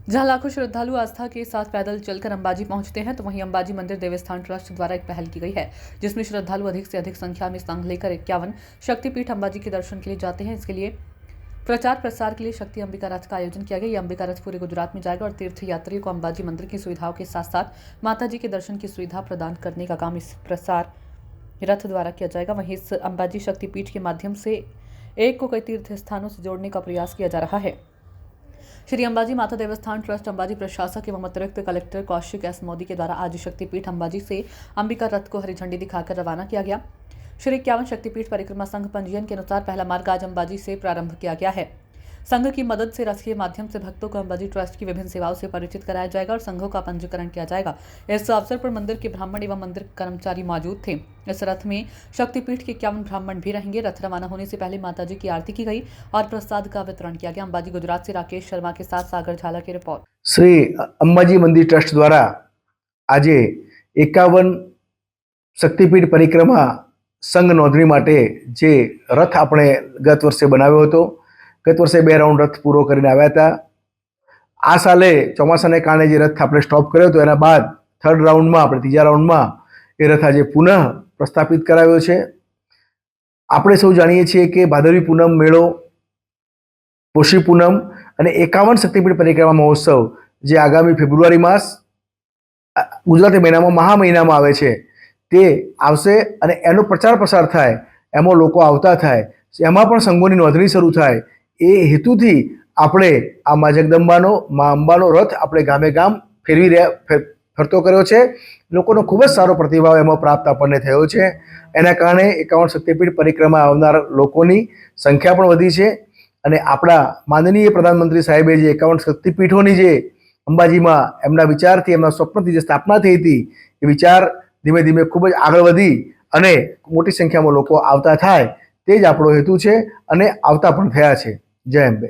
जहां लाखों श्रद्धालु आस्था के साथ पैदल चलकर अंबाजी पहुंचते हैं, तो वहीं अंबाजी मंदिर देवस्थान ट्रस्ट द्वारा एक पहल की गई है, जिसमें श्रद्धालु अधिक से अधिक संख्या में संघ लेकर 51 शक्तिपीठ अंबाजी के दर्शन के लिए जाते हैं। इसके लिए प्रचार प्रसार के लिए शक्ति अंबिका रथ का आयोजन किया गया। यह अंबिका रथ पूरे गुजरात में जाएगा और तीर्थ यात्रियों को अंबाजी मंदिर की सुविधाओं के साथ साथ माता जी के दर्शन की सुविधा प्रदान करने का काम इस प्रसार रथ द्वारा किया जाएगा। वहीं इस अंबाजी शक्तिपीठ के माध्यम से एक को कई तीर्थ स्थानों से जोड़ने का प्रयास किया जा रहा है। श्री अंबाजी माता देवस्थान ट्रस्ट अंबाजी प्रशासक एवं अतिरिक्त कलेक्टर कौशिक एस मोदी के द्वारा आज शक्तिपीठ अंबाजी से अंबिका रथ को हरी झंडी दिखाकर रवाना किया गया। श्री 51 शक्तिपीठ परिक्रमा संघ पंजीयन के अनुसार पहला मार्ग आज अंबाजी से प्रारंभ किया गया है। संघ की मदद से रथ के माध्यम से भक्तों को अंबाजी ट्रस्ट की विभिन्न सेवाओं से परिचित कराया जाएगा और संघों का पंजीकरण किया जाएगा। इस अवसर पर मंदिर के ब्राह्मण एवं मंदिर कर्मचारी मौजूद थे। इस रथ में शक्तिपीठ के 51 ब्राह्मण भी रहेंगे। रथ रवाना होने से पहले माता जी की आरती की गई और प्रसाद का वितरण किया गया। अंबाजी गुजरात से राकेश शर्मा के साथ सागर झाला की रिपोर्ट। श्री अंबाजी मंदिर ट्रस्ट द्वारा आज 51 शक्तिपीठ परिक्रमा संघ नोंधणी माटे जे रथ આપણે ગત વર્ષે બનાવ્યો હતો। ગત વર્ષે 2 રાઉન્ડ રથ પૂરો કરીને આવ્યા હતા। આ સાલે ચોમાસાને કારણે જે રથ આપણે સ્ટોપ કર્યો હતો, એના બાદ થર્ડ રાઉન્ડમાં આપણે ત્રીજા રાઉન્ડમાં એ રથ આજે પુનઃ પ્રસ્થાપિત કરાવ્યો છે। આપણે સૌ જાણીએ છીએ કે ભાદરવી પૂનમ મેળો, પોષી પૂનમ અને 51 શક્તિપીઠ પરિક્રમા મહોત્સવ જે આગામી ફેબ્રુઆરી માસ ગુજરાતી મહિનામાં મહા મહિનામાં આવે છે તે આવશે અને એનો પ્રચાર પ્રસાર થાય, એમાં લોકો આવતા થાય, એમાં પણ સંઘોની નોંધણી શરૂ થાય, એ હેતુથી આપણે આ મા જગદંબાનો મા અંબાનો રથ આપણે ગામે ગામ ફરતો કર્યો છે। લોકોનો ખૂબ જ સારો પ્રતિભાવ એમાં પ્રાપ્ત આપણને થયો છે। એના કારણે 51 શક્તિપીઠ પરિક્રમા આવનાર લોકોની સંખ્યા પણ વધી છે અને આપણા માનનીય પ્રધાનમંત્રી સાહેબે જે 51 શક્તિપીઠોની જે અંબાજીમાં એમના વિચારથી, એમના સ્વપ્નથી જે સ્થાપના થઈ હતી, એ વિચાર ધીમે ધીમે ખૂબ જ આગળ વધી અને મોટી સંખ્યામાં લોકો આવતા થાય, તે જ આપણો હેતુ છે અને આવતા પણ થયા છે। જય અંબે।